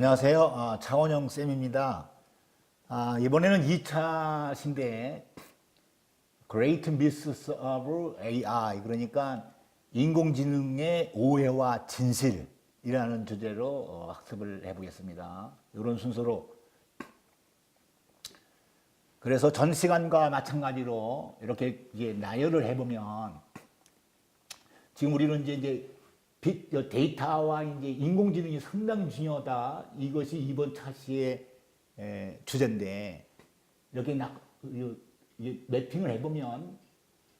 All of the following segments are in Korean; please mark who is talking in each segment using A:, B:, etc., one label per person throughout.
A: 안녕하세요. 차원영 쌤입니다. 이번에는 2차 신대 Great Myths of AI, 그러니까 인공지능의 오해와 진실이라는 주제로 학습을 해보겠습니다. 이런 순서로. 그래서 전 시간과 마찬가지로 이렇게 이제 나열을 해보면, 지금 우리는 이제 데이터와 이제 인공지능이 상당히 중요하다. 이것이 이번 차시의 주제인데, 이렇게 매핑을 해보면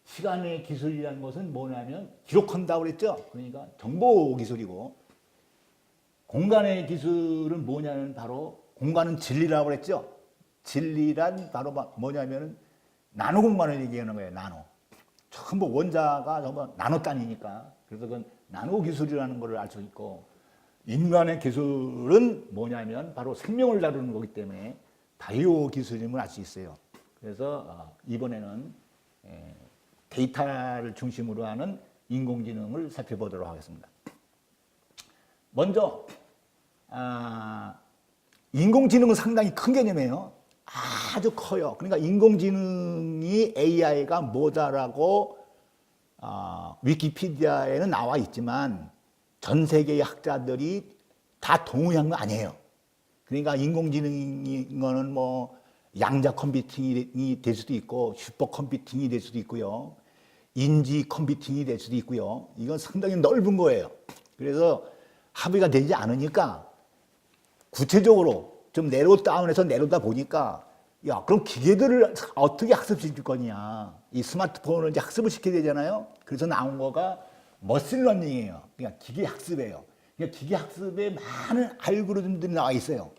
A: 시간의 기술이라는 것은 뭐냐면 기록한다고 그랬죠. 그러니까 정보 기술이고, 공간의 기술은 뭐냐면 바로 공간은 진리라고 그랬죠. 진리란 바로 뭐냐면 나노 공간을 얘기하는 거예요. 나노. 전부 원자가 전부 나노 단위니까. 그래서 그건 나노 기술이라는 것을 알 수 있고, 인간의 기술은 뭐냐면 바로 생명을 다루는 거기 때문에 바이오 기술임을 알 수 있어요. 그래서 이번에는 데이터를 중심으로 하는 인공지능을 살펴보도록 하겠습니다. 먼저 인공지능은 상당히 큰 개념이에요. 아주 커요. 그러니까 인공지능이 AI가 뭐다라고 위키피디아에는 나와 있지만 전 세계의 학자들이 다 동의한 거 아니에요. 그러니까 인공지능인 거는 뭐 양자 컴퓨팅이 될 수도 있고 슈퍼 컴퓨팅이 될 수도 있고요. 인지 컴퓨팅이 될 수도 있고요. 이건 상당히 넓은 거예요. 그래서 합의가 되지 않으니까 구체적으로 좀 다운해서 내려다 보니까, 야, 그럼 기계들을 어떻게 학습시킬 거냐. 이 스마트폰을 이제 학습을 시켜야 되잖아요. 그래서 나온 거가 머신러닝이에요. 그러니까 기계 학습이에요. 그러니까 기계 학습에 많은 알고리즘들이 나와 있어요.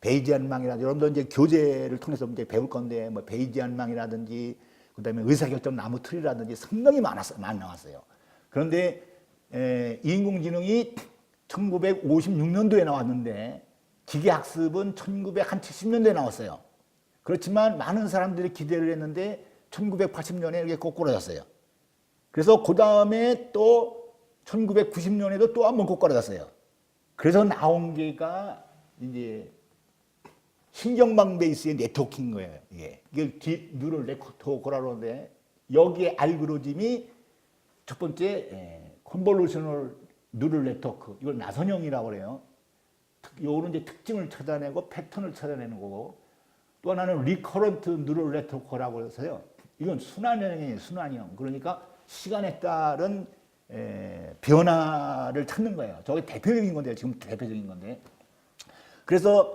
A: 베이지안 망이라든지, 여러분들 이제 교재를 통해서 이제 배울 건데, 뭐 베이지안 망이라든지, 그 다음에 의사결정 나무 틀이라든지 상당히 많이 나왔어요. 그런데 인공지능이 1956년도에 나왔는데, 기계학습은 1970년대에 나왔어요. 그렇지만 많은 사람들이 기대를 했는데 1980년에 이렇게 꼬꾸라졌어요. 그래서 그 다음에 또 1990년에도 또 한 번 꼬꾸라졌어요. 그래서 나온 게가 이제 신경망 베이스의 네트워크인 거예요. 이게 딥 뉴럴 네트워크라고 하는데, 여기에 알고리즘이 첫 번째 컨볼루셔널 뉴럴 네트워크, 이걸 나선형이라고 그래요. 요거는 이제 특징을 찾아내고 패턴을 찾아내는 거고, 또 하나는 리커런트 뉴럴 네트워크라고 해서요. 이건 순환형이에요. 순환형. 그러니까 시간에 따른 변화를 찾는 거예요. 저게 대표적인 건데, 지금 대표적인 건데. 그래서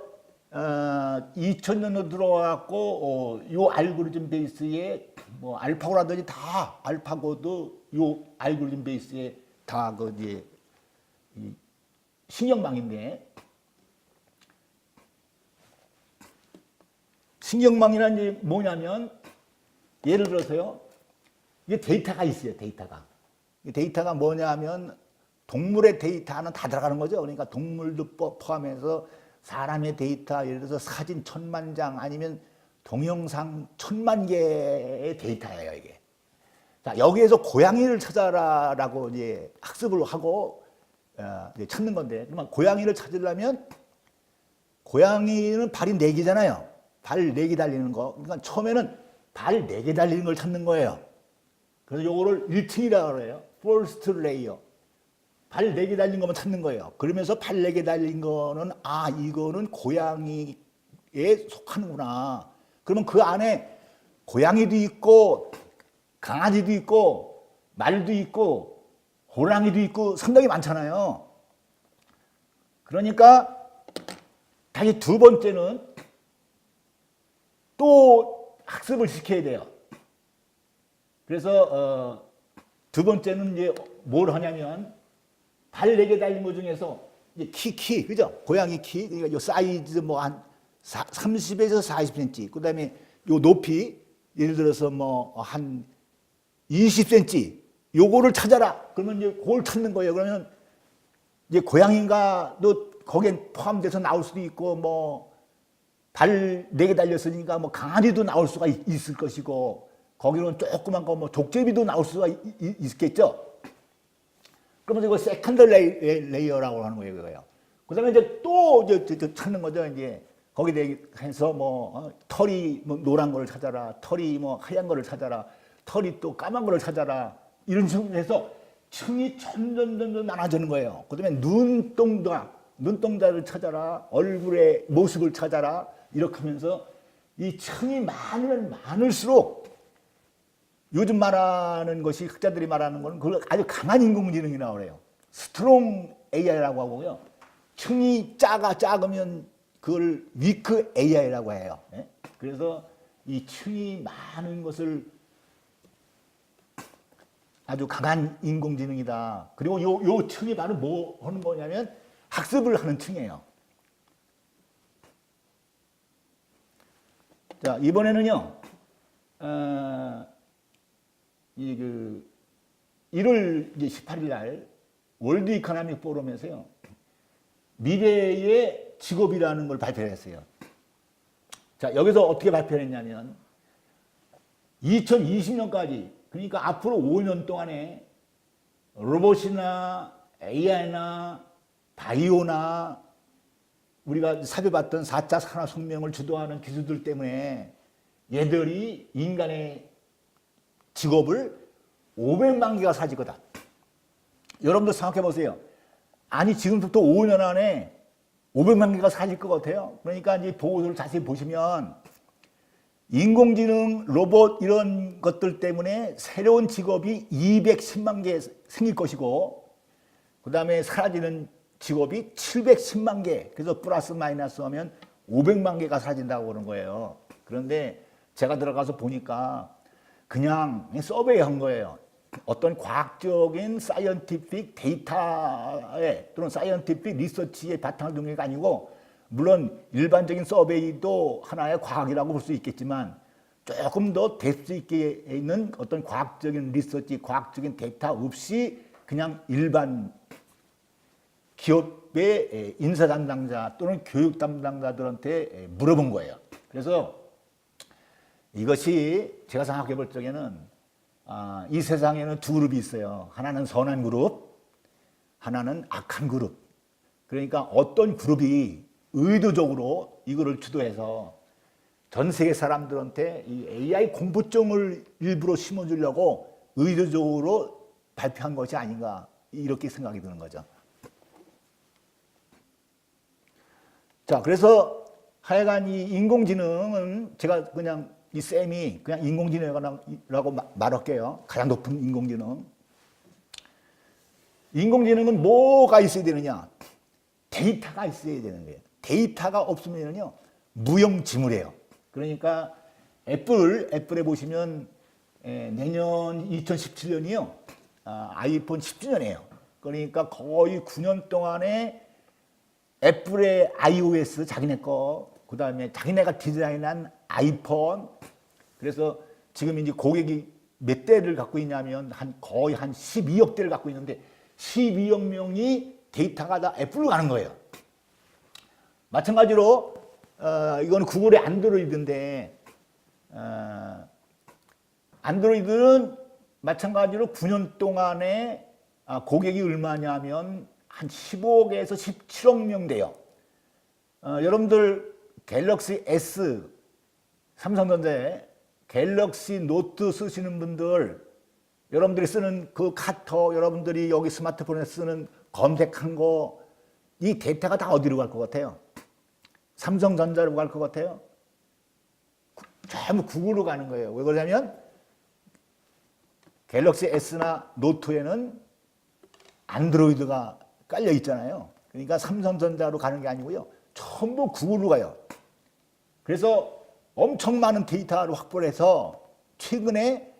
A: 2000년도 들어왔고, 요 알고리즘 베이스에 뭐 알파고라든지 다, 알파고도 요 알고리즘 베이스에 다 그 이제 신경망인데, 신경망이란 게 뭐냐면, 예를 들어서요, 이게 데이터가 있어요. 데이터가 뭐냐면 동물의 데이터는 다 들어가는 거죠. 그러니까 동물도 포함해서 사람의 데이터, 예를 들어서 사진 1000만 장 아니면 동영상 1000만 개의 데이터예요, 이게. 자, 여기에서 고양이를 찾아라라고 이제 학습을 하고 이제 찾는 건데, 그러면 고양이를 찾으려면, 고양이는 발이 4개잖아요. 발 4개 달리는 거. 그러니까 처음에는 발 4개 달리는 걸 찾는 거예요. 그래서 요거를 1층이라고 그래요. first layer. 발 4개 달린 것만 찾는 거예요. 그러면서 발 4개 달린 거는, 이거는 고양이에 속하는구나. 그러면 그 안에 고양이도 있고, 강아지도 있고, 말도 있고, 호랑이도 있고, 상당히 많잖아요. 그러니까, 다시 두 번째는 또 학습을 시켜야 돼요. 그래서 두 번째는 이제 뭘 하냐면, 발 4개 달린 것 중에서 이제 키, 그죠? 고양이 키, 그러니까 요 사이즈 뭐 한 30에서 40cm, 그 다음에 요 높이, 예를 들어서 뭐 한 20cm, 요거를 찾아라. 그러면 이제 그걸 찾는 거예요. 그러면 이제 고양이가도 거기에 포함돼서 나올 수도 있고, 뭐 발 4개 달렸으니까 뭐 강아지도 나올 수가 있을 것이고, 거기는 조그만 거 뭐 족제비도 나올 수가 있겠죠. 그러면서 이거 세컨드 레이어라고 하는 거예요. 그다음에 이제 또 찾는 거죠. 이제 거기에 대해서 뭐 털이 뭐 노란 거를 찾아라, 털이 뭐 하얀 거를 찾아라, 털이 또 까만 거를 찾아라, 이런 식으로 해서 층이 점점 많아지는 거예요. 그다음에 눈동자를 찾아라, 얼굴의 모습을 찾아라, 이렇게 하면서 이 층이 많으면 많을수록 요즘 말하는 것이 학자들이 말하는 거는 그걸 아주 강한 인공지능이라고 그래요. 스트롱 AI라고 하고요. 층이 작으면 그걸 위크 AI라고 해요. 그래서 이 층이 많은 것을 아주 강한 인공지능이다. 그리고 요 층이 바로 뭐 하는 거냐면 학습을 하는 층이에요. 자, 이번에는요, 1월 18일 날 월드 이코노믹 포럼에서요, 미래의 직업이라는 걸 발표했어요. 자, 여기서 어떻게 발표했냐면 2020년까지, 그러니까 앞으로 5년 동안에 로봇이나 AI나 바이오나 우리가 살펴봤던 4차 산업혁명을 주도하는 기술들 때문에 얘들이 인간의 직업을 500만 개가 사질 거다. 여러분들 생각해 보세요. 아니, 지금부터 5년 안에 500만 개가 사질 것 같아요. 그러니까 이제 보고서를 자세히 보시면 인공지능, 로봇 이런 것들 때문에 새로운 직업이 210만 개 생길 것이고, 그 다음에 사라지는 직업이 710만 개, 그래서 플러스 마이너스 하면 500만 개가 사라진다고 그러는 거예요. 그런데 제가 들어가서 보니까 그냥 서베이 한 거예요. 어떤 과학적인 사이언티픽 데이터에 또는 사이언티픽 리서치에 바탕을 둔 게 아니고, 물론 일반적인 서베이도 하나의 과학이라고 볼 수 있겠지만 조금 더 데프트 있게 있는 어떤 과학적인 리서치, 과학적인 데이터 없이 그냥 일반 기업의 인사 담당자 또는 교육 담당자들한테 물어본 거예요. 그래서 이것이 제가 생각해 볼 적에는 이 세상에는 두 그룹이 있어요. 하나는 선한 그룹, 하나는 악한 그룹. 그러니까 어떤 그룹이 의도적으로 이거를 주도해서 전 세계 사람들한테 이 AI 공포증을 일부러 심어주려고 의도적으로 발표한 것이 아닌가, 이렇게 생각이 드는 거죠. 자, 그래서 하여간 이 인공지능은 제가 그냥 이 쌤이 그냥 인공지능이라고 말할게요. 가장 높은 인공지능. 인공지능은 뭐가 있어야 되느냐? 데이터가 있어야 되는 거예요. 데이터가 없으면요, 무용지물이에요. 그러니까 애플에 보시면 내년 2017년이요, 아이폰 10주년이에요. 그러니까 거의 9년 동안에 애플의 iOS 자기네 거, 그 다음에 자기네가 디자인한 아이폰, 그래서 지금 이제 고객이 몇 대를 갖고 있냐면 거의 한 12억 대를 갖고 있는데 12억 명이 데이터가 다 애플로 가는 거예요. 마찬가지로 이건 구글의 안드로이드인데 안드로이드는 마찬가지로 9년 동안에 고객이 얼마냐면 한 15억에서 17억 명 돼요. 여러분들 갤럭시 S, 삼성전자의 갤럭시 노트 쓰시는 분들, 여러분들이 쓰는 그 카터, 여러분들이 여기 스마트폰에 쓰는 검색한 거, 이 데이터가 다 어디로 갈 것 같아요? 삼성전자로 갈 것 같아요? 전부 구글로 가는 거예요. 왜 그러냐면 갤럭시 S나 노트에는 안드로이드가 깔려 있잖아요. 그러니까 삼성전자로 가는 게 아니고요, 전부 구글로 가요. 그래서 엄청 많은 데이터를 확보를 해서 최근에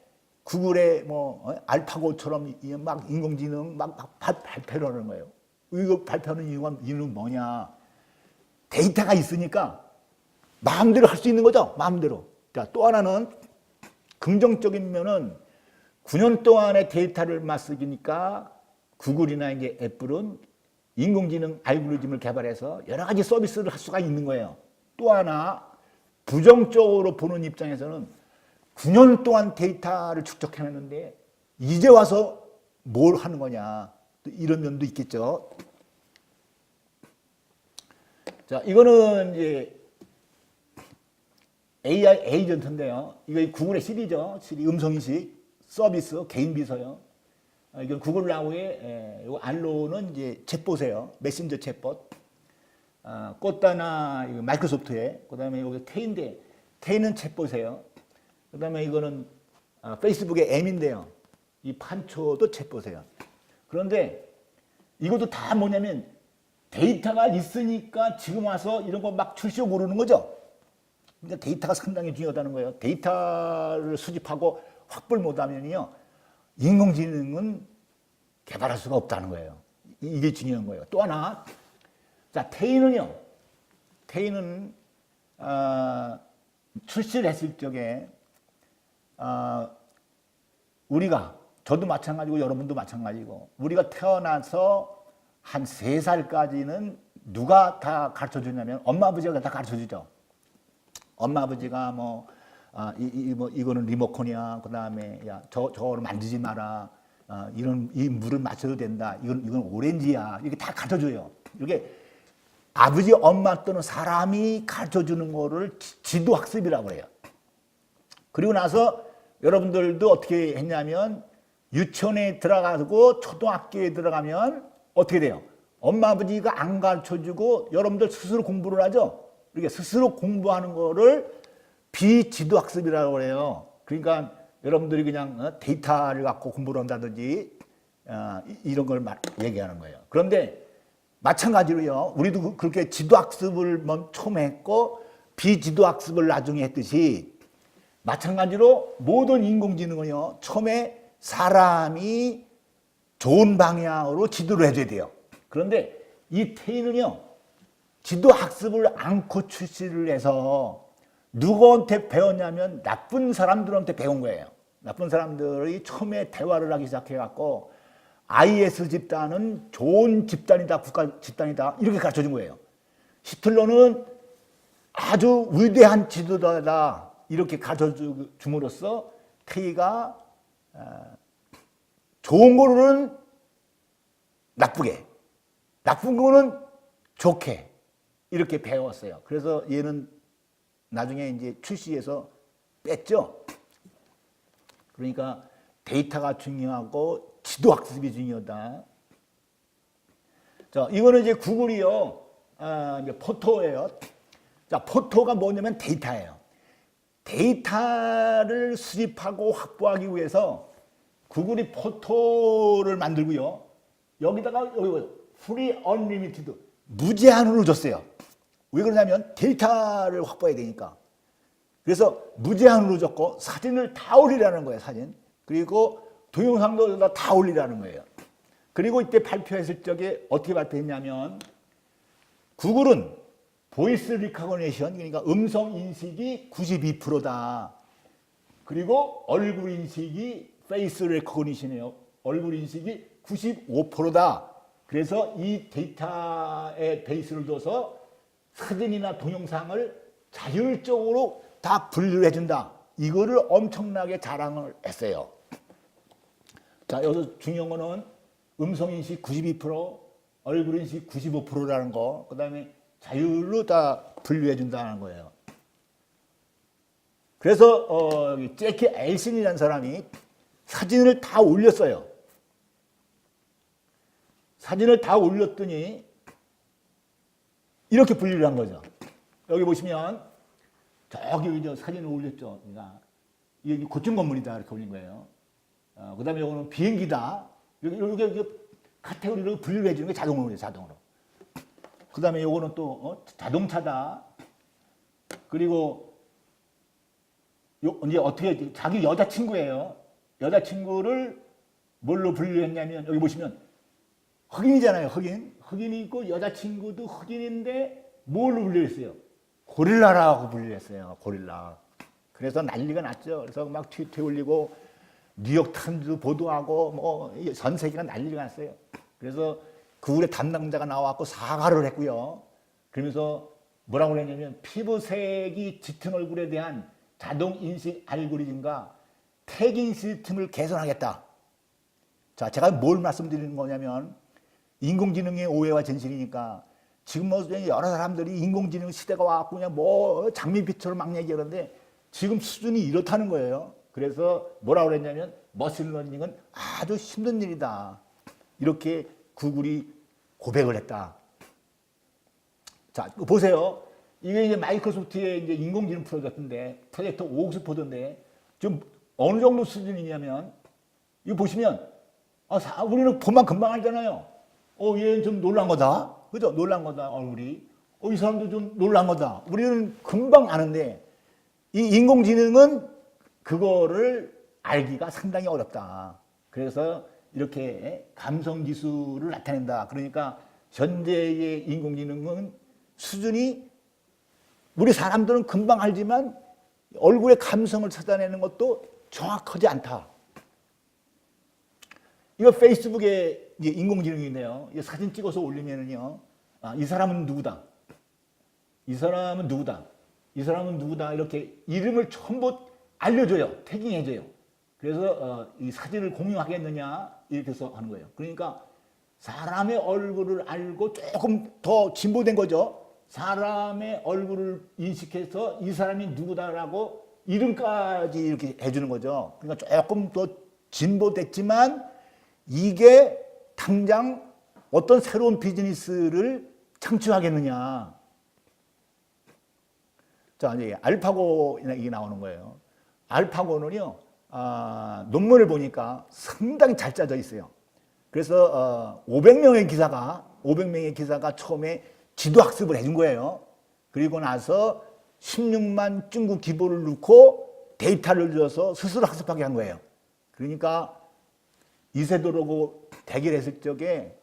A: 구글의 뭐 알파고처럼 막 인공지능 막 발표를 하는 거예요. 이거 발표하는 이유는 뭐냐? 데이터가 있으니까 마음대로 할 수 있는 거죠. 마음대로. 자, 또 하나는 긍정적인 면은 9년 동안의 데이터를 맞쓰기니까 구글이나 이제 애플은 인공지능 알고리즘을 개발해서 여러 가지 서비스를 할 수가 있는 거예요. 또 하나 부정적으로 보는 입장에서는 9년 동안 데이터를 축적해놨는데 이제 와서 뭘 하는 거냐, 또 이런 면도 있겠죠. 자, 이거는 이제 AI 에이전트인데요. 이거 구글의 시리죠. 시리 음성인식 서비스 개인 비서요. 이건 구글 나우의 이거 알로는 이제 챗봇이에요. 메신저 챗봇. 꽃다나 마이크로소프트에 그다음에 여기 K인데 K는 챗봇이에요. 그다음에 이거는 페이스북의 M인데요. 이 판초도 챗봇이에요. 그런데 이것도 다 뭐냐면 데이터가 있으니까 지금 와서 이런 거 막 출시하고 그러는 거죠. 그러니까 데이터가 상당히 중요하다는 거예요. 데이터를 수집하고 확보를 못하면요, 인공지능은 개발할 수가 없다는 거예요. 이게 중요한 거예요. 또 하나, 자 테이는요, 테이는 출시를 했을 적에 우리가 저도 마찬가지고 여러분도 마찬가지고 우리가 태어나서 한 3살까지는 누가 다 가르쳐 주냐면 엄마 아버지가 다 가르쳐 주죠. 엄마 아버지가 뭐 이거는 리모컨이야. 그다음에 야 저거를 만지지 마라. 이런 이 물을 마셔도 된다. 이건 오렌지야. 이렇게 다 가르쳐 줘요. 이게 아버지 엄마 또는 사람이 가르쳐 주는 거를 지도 학습이라고 해요. 그리고 나서 여러분들도 어떻게 했냐면 유치원에 들어가고 초등학교에 들어가면 어떻게 돼요? 엄마 아버지가 안 가르쳐주고 여러분들 스스로 공부를 하죠. 이렇게 스스로 공부하는 거를 비지도학습이라고 해요. 그러니까 여러분들이 그냥 데이터를 갖고 공부를 한다든지 이런 걸 얘기하는 거예요. 그런데 마찬가지로요. 우리도 그렇게 지도학습을 처음 했고 비지도학습을 나중에 했듯이 마찬가지로 모든 인공지능은요. 처음에 사람이 좋은 방향으로 지도를 해줘야 돼요. 그런데 이 테이는요. 지도 학습을 않고 출시를 해서 누구한테 배웠냐면 나쁜 사람들한테 배운 거예요. 나쁜 사람들이 처음에 대화를 하기 시작해갖고 IS 집단은 좋은 집단이다, 국가 집단이다 이렇게 가르쳐준 거예요. 히틀러는 아주 위대한 지도자다 이렇게 가르쳐줌으로써 테이가 좋은 거는 나쁘게, 나쁜 거는 좋게 이렇게 배웠어요. 그래서 얘는 나중에 이제 출시해서 뺐죠. 그러니까 데이터가 중요하고 지도학습이 중요하다. 자, 이거는 이제 구글이요. 이제 포토예요. 자, 포토가 뭐냐면 데이터예요. 데이터를 수집하고 확보하기 위해서 구글이 포토를 만들고요. 여기다가 여기 프리 언리미티드 무제한으로 줬어요. 왜 그러냐면 데이터를 확보해야 되니까. 그래서 무제한으로 줬고 사진을 다 올리라는 거예요. 사진. 그리고 동영상도 다 올리라는 거예요. 그리고 이때 발표했을 적에 어떻게 발표했냐면 구글은 보이스 리커그니션 그러니까 음성 인식이 92%다. 그리고 얼굴 인식이 페이스 리커그니션이에요. 얼굴 인식이 95%다. 그래서 이 데이터에 베이스를 둬서 사진이나 동영상을 자율적으로 다 분류를 해준다. 이거를 엄청나게 자랑을 했어요. 자, 여기서 중요한 거는 음성인식 92%, 얼굴인식 95%라는 거, 그 다음에 자율로 다 분류해준다는 거예요. 그래서 제키 엘슨이라는 사람이 사진을 다 올렸어요. 사진을 다 올렸더니 이렇게 분류를 한 거죠. 여기 보시면 저기 저 사진을 올렸죠. 그러니까 이게 고층 건물이다 이렇게 올린 거예요. 그 다음에 이거는 비행기다. 이렇게 카테고리로 분류를 해주는 게 자동으로 해요. 자동으로. 그 다음에 이거는 또 자동차다. 그리고 이제 어떻게 자기 여자친구예요. 여자친구를 뭘로 분류했냐면 여기 보시면 흑인이잖아요. 흑인이 있고 여자친구도 흑인인데 뭘로 분류했어요? 고릴라라고 분류했어요. 고릴라. 그래서 난리가 났죠. 그래서 막 트위터에 올리고 뉴욕 타임즈도 보도하고 뭐 전 세계가 난리가 났어요. 그래서 구글의 담당자가 나와서 사과를 했고요. 그러면서 뭐라고 그랬냐면 피부색이 짙은 얼굴에 대한 자동 인식 알고리즘과 태깅 시스템을 개선하겠다. 자, 제가 뭘 말씀드리는 거냐면 인공지능의 오해와 진실이니까 지금 뭐 여러 사람들이 인공지능 시대가 와갖고 그냥 뭐 장밋빛처럼 막 얘기하는데 지금 수준이 이렇다는 거예요. 그래서 뭐라 그랬냐면 머신러닝은 아주 힘든 일이다. 이렇게 구글이 고백을 했다. 자, 보세요. 이게 이제 마이크로소프트의 이제 인공지능 프로젝트 옥스퍼드인데 좀 어느 정도 수준이냐면 이거 보시면 우리는 보면 금방 알잖아요. 얘는 좀 놀란 거다. 그죠? 놀란 거다, 얼굴이. 이 사람도 좀 놀란 거다. 우리는 금방 아는데 이 인공지능은 그거를 알기가 상당히 어렵다. 그래서 이렇게 감성 기술을 나타낸다. 그러니까 현재의 인공지능은 수준이 우리 사람들은 금방 알지만 얼굴의 감성을 찾아내는 것도 정확하지 않다. 이거 페이스북에 인공지능인데요. 이 사진 찍어서 올리면은요, 이 사람은 누구다. 이 사람은 누구다. 이 사람은 누구다. 이렇게 이름을 전부 알려줘요. 태깅해줘요. 그래서 이 사진을 공유하겠느냐 이렇게 해서 하는 거예요. 그러니까 사람의 얼굴을 알고 조금 더 진보된 거죠. 사람의 얼굴을 인식해서 이 사람이 누구다라고 이름까지 이렇게 해주는 거죠. 그러니까 조금 더 진보됐지만 이게 당장 어떤 새로운 비즈니스를 창출하겠느냐. 자, 이제 알파고 이게 나오는 거예요. 알파고는요, 논문을 보니까 상당히 잘 짜져 있어요. 그래서 500명의 기사가 처음에 지도 학습을 해준 거예요. 그리고 나서 16만 중국 기보를 넣고 데이터를 줘서 스스로 학습하게 한 거예요. 그러니까 이세돌하고 대결했을 적에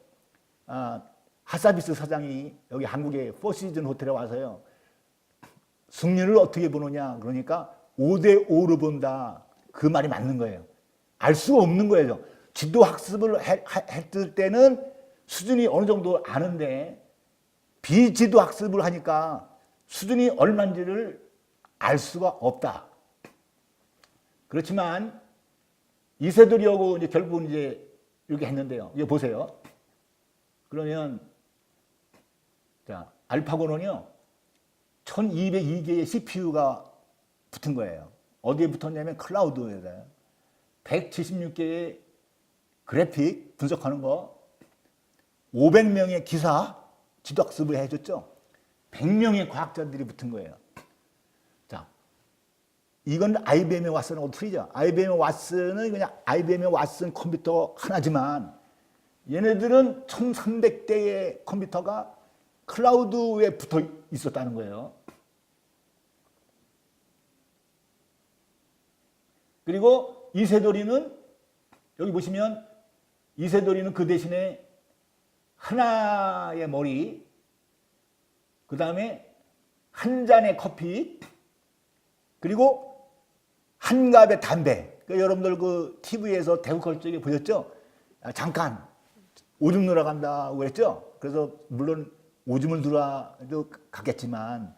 A: 하사비스 사장이 여기 한국의 포시즌 호텔에 와서요. 승률을 어떻게 보느냐. 그러니까 5대5로 본다. 그 말이 맞는 거예요. 알 수가 없는 거예요. 지도 학습을 했을 때는 수준이 어느 정도 아는데 비지도 학습을 하니까 수준이 얼마인지를 알 수가 없다. 그렇지만 이세돌이하고 이제 결국은 이제 이렇게 했는데요. 이거 보세요. 그러면 자, 알파고는요. 1202개의 CPU가 붙은 거예요. 어디에 붙었냐면 클라우드에다요. 176개의 그래픽 분석하는 거, 500명의 기사 지도학습을 해줬죠. 100명의 과학자들이 붙은 거예요. 자, 이건 IBM의 왓슨하고 틀리죠. IBM의 왓슨은 그냥 IBM의 왓슨 컴퓨터 하나지만 얘네들은 1300대의 컴퓨터가 클라우드에 붙어 있었다는 거예요. 그리고 이세돌이는 여기 보시면 이세돌이는 그 대신에 하나의 머리, 그 다음에 한 잔의 커피, 그리고 한 갑의 담배. 그러니까 여러분들 그 TV에서 대국할 적에 보셨죠? 잠깐 오줌 누러 간다고 그랬죠? 그래서 물론 오줌을 누러도 갔겠지만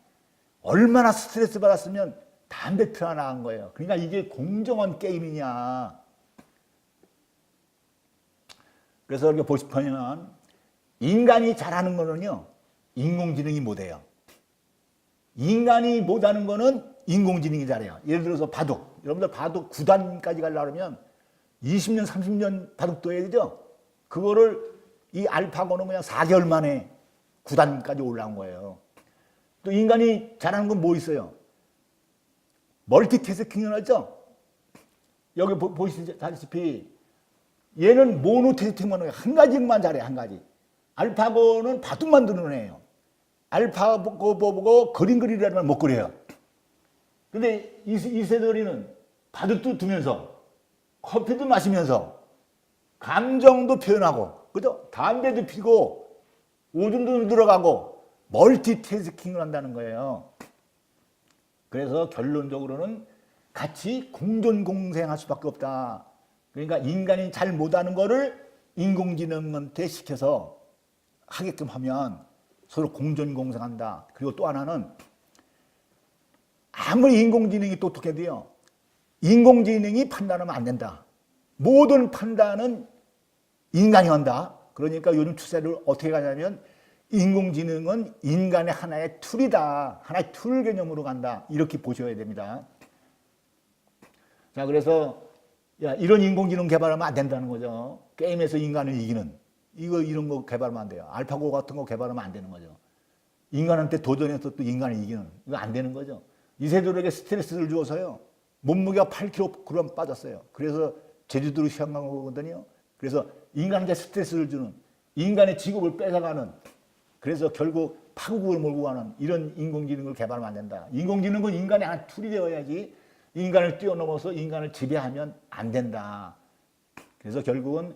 A: 얼마나 스트레스 받았으면 담배 피워 나간 거예요. 그러니까 이게 공정한 게임이냐. 그래서 이렇게 보시면 인간이 잘하는 거는요, 인공지능이 못해요. 인간이 못하는 거는 인공지능이 잘해요. 예를 들어서 바둑. 여러분들 바둑 9단까지 가려면 20년, 30년 바둑도 해야 되죠? 그거를 이 알파고는 그냥 4개월 만에 9단까지 올라온 거예요. 또 인간이 잘하는 건 뭐 있어요? 멀티태스킹을 하죠? 여기 보시다시피 얘는 모노태스킹만 해요. 한 가지만 잘해, 한 가지. 알파고는 바둑만 드러내요. 알파고 보고 그림 그리려면 못 그려요. 근데 이세돌이는 바둑도 두면서 커피도 마시면서 감정도 표현하고, 그죠? 담배도 피고 오줌도 들어가고 멀티태스킹을 한다는 거예요. 그래서 결론적으로는 같이 공존공생할 수밖에 없다. 그러니까 인간이 잘 못하는 거를 인공지능한테 시켜서 하게끔 하면 서로 공존공생한다. 그리고 또 하나는 아무리 인공지능이 똑똑해도요, 인공지능이 판단하면 안 된다. 모든 판단은 인간이 한다. 그러니까 요즘 추세를 어떻게 가냐면 인공지능은 인간의 하나의 툴이다. 하나의 툴 개념으로 간다. 이렇게 보셔야 됩니다. 자, 그래서 야, 이런 인공지능 개발하면 안 된다는 거죠. 게임에서 인간을 이기는 이런 거 개발하면 안 돼요. 알파고 같은 거 개발하면 안 되는 거죠. 인간한테 도전해서 또 인간을 이기는 이거 안 되는 거죠. 이세돌에게 스트레스를 주어서요. 몸무게가 8kg 빠졌어요. 그래서 제주도로 시험 간 거거든요. 그래서 인간한테 스트레스를 주는 인간의 직업을 뺏어가는 그래서 결국 파국을 몰고 가는 이런 인공지능을 개발하면 안 된다. 인공지능은 인간의 한 툴이 되어야지 인간을 뛰어넘어서 인간을 지배하면 안 된다. 그래서 결국은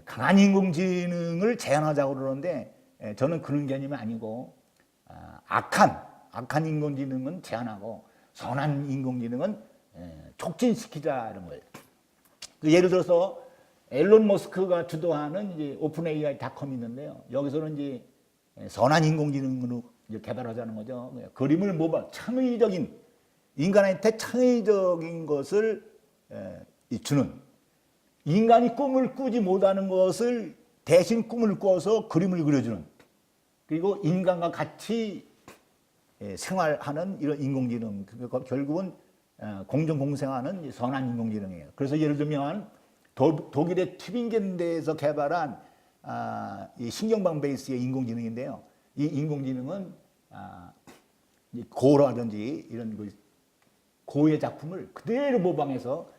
A: 강한 인공지능을 제한하자고 그러는데 저는 그런 개념이 아니고 악한 인공지능은 제한하고 선한 인공지능은 촉진시키자 이런 거예요. 예를 들어서 앨런 머스크가 주도하는 이제 오픈 AI.com이 있는데요. 여기서는 이제 선한 인공지능으로 이제 개발하자는 거죠. 그림을 모방, 창의적인 인간한테 창의적인 것을 주는 인간이 꿈을 꾸지 못하는 것을 대신 꿈을 꿔서 그림을 그려주는 그리고 인간과 같이 생활하는 이런 인공지능 결국은 공정공생하는 선한 인공지능이에요. 그래서 예를 들면 독일의 튜빙겐대에서 개발한 이 신경방 베이스의 인공지능인데요. 이 인공지능은 고라든지 이런 고의 작품을 그대로 모방해서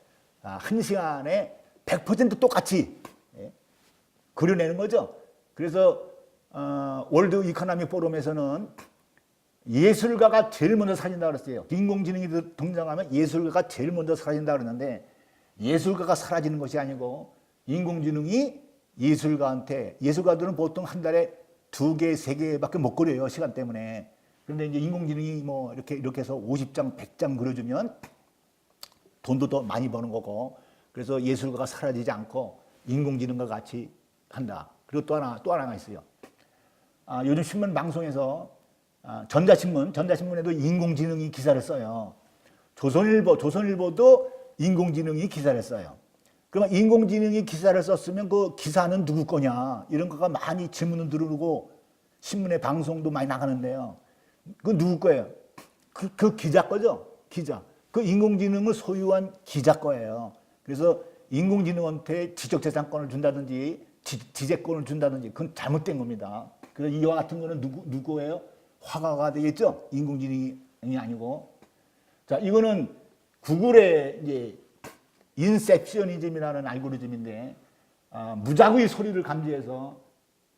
A: 1시간에 100% 똑같이 그려내는 거죠. 그래서 월드 이코노미 포럼에서는 예술가가 제일 먼저 사라진다 그랬어요. 인공지능이 등장하면 예술가가 제일 먼저 사라진다 그랬는데 예술가가 사라지는 것이 아니고 인공지능이 예술가들은 보통 한 달에 2개, 3개밖에 못 그려요. 시간 때문에. 그런데 이제 인공지능이 뭐 이렇게 해서 50장, 100장 그려주면 돈도 더 많이 버는 거고 그래서 예술가가 사라지지 않고 인공지능과 같이 한다. 그리고 또 하나가 있어요. 요즘 신문 방송에서 전자신문에도 인공지능이 기사를 써요. 조선일보도 인공지능이 기사를 써요. 그러면 인공지능이 기사를 썼으면 그 기사는 누구 거냐 이런 거가 많이 질문을 들어오고 신문에 방송도 많이 나가는데요. 그 누구 거예요? 그 기자 거죠. 기자. 그 인공지능을 소유한 기자 거예요. 그래서 인공지능한테 지적재산권을 준다든지 지재권을 준다든지 그건 잘못된 겁니다. 그래서 이와 같은 거는 누구예요? 화가가 되겠죠? 인공지능이 아니고. 자, 이거는 구글의 이제 인셉셔니즘이라는 알고리즘인데 무작위의 소리를 감지해서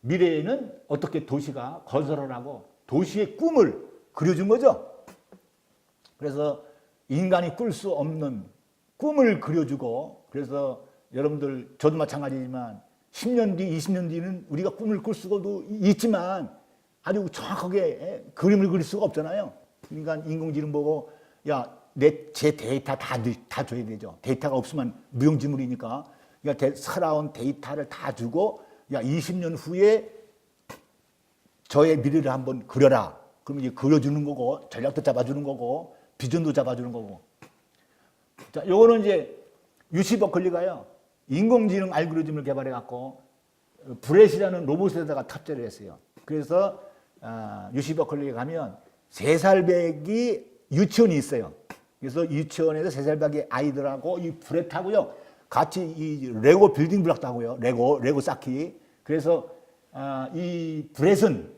A: 미래에는 어떻게 도시가 건설을 하고 도시의 꿈을 그려준 거죠. 그래서 인간이 꿀 수 없는 꿈을 그려주고 그래서 여러분들 저도 마찬가지지만 10년 뒤, 20년 뒤는 우리가 꿈을 꿀 수도 있지만 아주 정확하게 그림을 그릴 수가 없잖아요. 그러니까 인공지능 보고 제 데이터 다 줘야 되죠. 데이터가 없으면 무용지물이니까. 그러니까 살아온 데이터를 다 주고 20년 후에 저의 미래를 한번 그려라. 그러면 이제 그려주는 거고 전략도 잡아주는 거고 비전도 잡아주는 거고. 자, 요거는 이제 유시 버클리가요. 인공지능 알고리즘을 개발해 갖고 브렛이라는 로봇에다가 탑재를 했어요. 그래서 유시 버클리에 가면 3살배기 유치원이 있어요. 그래서 유치원에서 3살배기 아이들하고 이 브렛하고요 같이 이 레고 빌딩 블록도 하고요. 레고 쌓기. 그래서 이 브렛은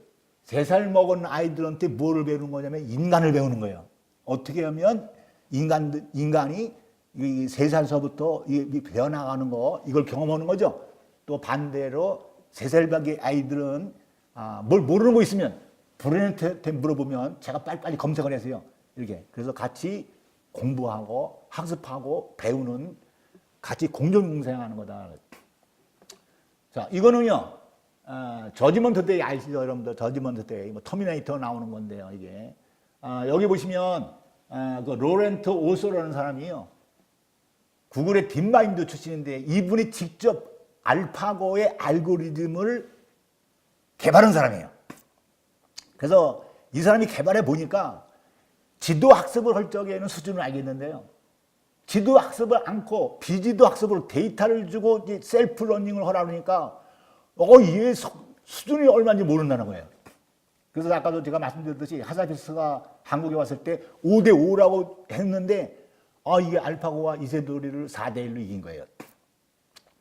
A: 3살 먹은 아이들한테 뭐를 배우는 거냐면 인간을 배우는 거예요. 어떻게 하면 인간이 3살서부터 배워나가는 거 이걸 경험하는 거죠. 또 반대로 3살밖에 아이들은 뭘 모르는 거 있으면 브레인한테 물어보면 제가 빨리빨리 검색을 해서요. 이렇게 그래서 같이 공부하고 학습하고 배우는 같이 공존공생하는 거다. 자, 이거는요. 저지먼트 데이 아시죠, 여러분들? 저지먼트 데이, 뭐 터미네이터 나오는 건데요, 이게. 여기 보시면 그 로렌트 오소라는 사람이요. 구글의 딥마인드 출신인데 이분이 직접 알파고의 알고리즘을 개발한 사람이에요. 그래서 이 사람이 개발해 보니까 지도 학습을 할 적에는 수준을 알겠는데요. 지도 학습을 않고 비지도 학습으로 데이터를 주고 셀프 러닝을 하라 그러니까 얘 수준이 얼마인지 모른다는 거예요. 그래서 아까도 제가 말씀드렸듯이 하사피스가 한국에 왔을 때 5대 5라고 했는데 이게 알파고와 이세돌이를 4대 1로 이긴 거예요.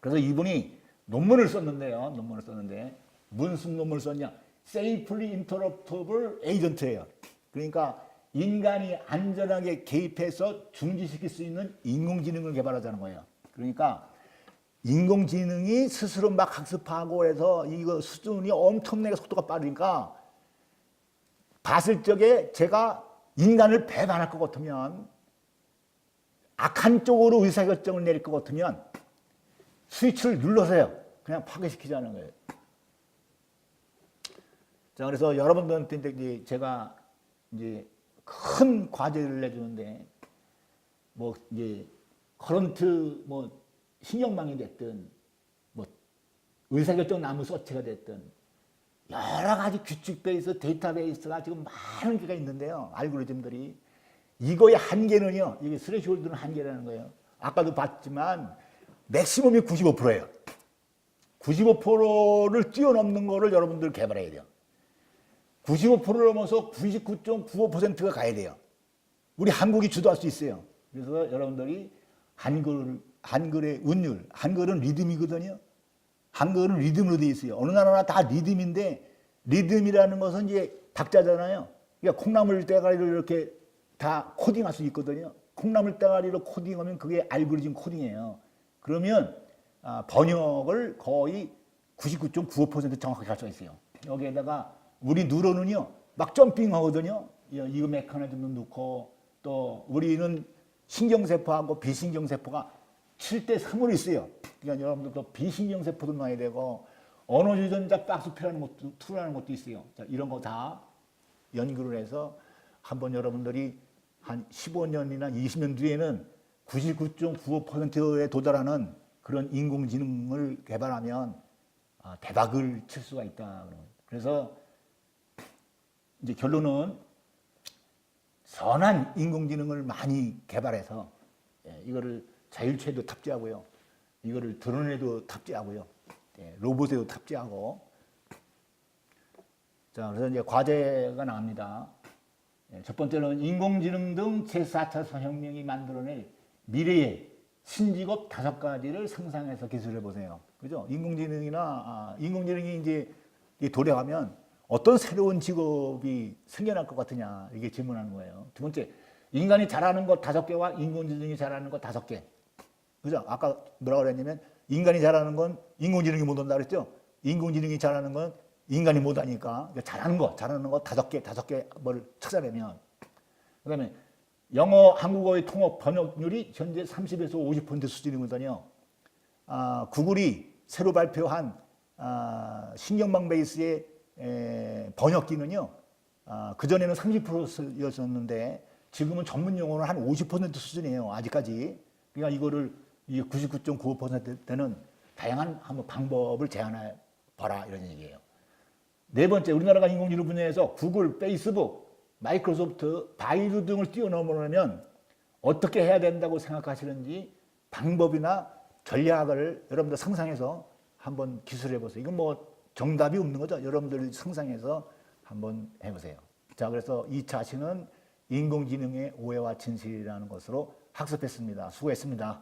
A: 그래서 이분이 논문을 썼는데요. 논문을 썼는데 무슨 논문을 썼냐? Safely Interruptible Agent예요. 그러니까 인간이 안전하게 개입해서 중지시킬 수 있는 인공지능을 개발하자는 거예요. 그러니까 인공지능이 스스로 막 학습하고 해서 이거 수준이 엄청나게 속도가 빠르니까 봤을 적에 제가 인간을 배반할 것 같으면 악한 쪽으로 의사결정을 내릴 것 같으면 스위치를 눌러서요. 그냥 파괴시키자는 거예요. 자, 그래서 여러분들한테 이제 제가 이제 큰 과제를 내주는데 뭐 이제 커런트 뭐 신경망이 됐든 뭐 의사결정 나무 서치가 됐든 여러 가지 규칙베이스 데이터베이스가 지금 많은 개가 있는데요. 알고리즘들이 이거의 한계는요. 이게 스레시홀드는 한계라는 거예요. 아까도 봤지만 맥시멈이 95%예요. 95%를 뛰어넘는 거를 여러분들 개발해야 돼요. 95%를 넘어서 99.95%가 가야 돼요. 우리 한국이 주도할 수 있어요. 그래서 여러분들이 한글의 운율, 한글은 리듬이거든요. 한글은 리듬으로 되어 있어요. 어느 나라나 다 리듬인데 리듬이라는 것은 이제 박자잖아요. 그러니까 콩나물 대가리를 이렇게 다 코딩할 수 있거든요. 콩나물 대가리로 코딩하면 그게 알고리즘 코딩이에요. 그러면 번역을 거의 99.95% 정확하게 할 수가 있어요. 여기에다가 우리 뉴런은요, 막 점핑하거든요. 이거 메커니즘도 넣고 또 우리는 신경세포하고 비신경세포가 7대 3으로 있어요. 그러니까 여러분들도 비신경세포도 넣어야 되고 언어유전자 박스표라는 것도 툴이라는 것도 있어요. 자, 이런 거 다 연구를 해서 한번 여러분들이 한 15년이나 20년 뒤에는 99.95%에 도달하는 그런 인공지능을 개발하면 대박을 칠 수가 있다. 그래서 이제 결론은 선한 인공지능을 많이 개발해서 이거를 자율주행에도 탑재하고요. 이거를 드론에도 탑재하고요. 로봇에도 탑재하고. 자, 그래서 이제 과제가 나옵니다. 첫 번째는 인공지능 등 제4차 산업혁명이 만들어낼 미래의 신직업 5가지를 상상해서 기술해 보세요. 그죠? 인공지능이 이제 도래하면 어떤 새로운 직업이 생겨날 것 같으냐, 이게 질문하는 거예요. 두 번째, 인간이 잘하는 것 5개와 인공지능이 잘하는 것 5개. 그죠? 아까 뭐라고 그랬냐면, 인간이 잘하는 건 인공지능이 못 한다 그랬죠? 인공지능이 잘하는 건 인간이 못 하니까, 잘하는 거 5개 뭘 찾아내면. 그 다음에 영어, 한국어의 통합 번역률이 현재 30에서 50% 수준이거든요. 구글이 새로 발표한 신경망 베이스의 번역기는요, 그전에는 30%였었는데 지금은 전문 용어는 한 50% 수준이에요. 아직까지. 그러니까 이거를 99.95%대는 다양한 한번 방법을 제안해 봐라, 이런 얘기예요. 네 번째, 우리나라가 인공지능 분야에서 구글, 페이스북, 마이크로소프트, 바이두 등을 뛰어넘으려면 어떻게 해야 된다고 생각하시는지 방법이나 전략을 여러분들 상상해서 한번 기술해 보세요. 이건 뭐 정답이 없는 거죠. 여러분들이 상상해서 한번 해보세요. 자, 그래서 2차 시는 인공지능의 오해와 진실이라는 것으로 학습했습니다. 수고했습니다.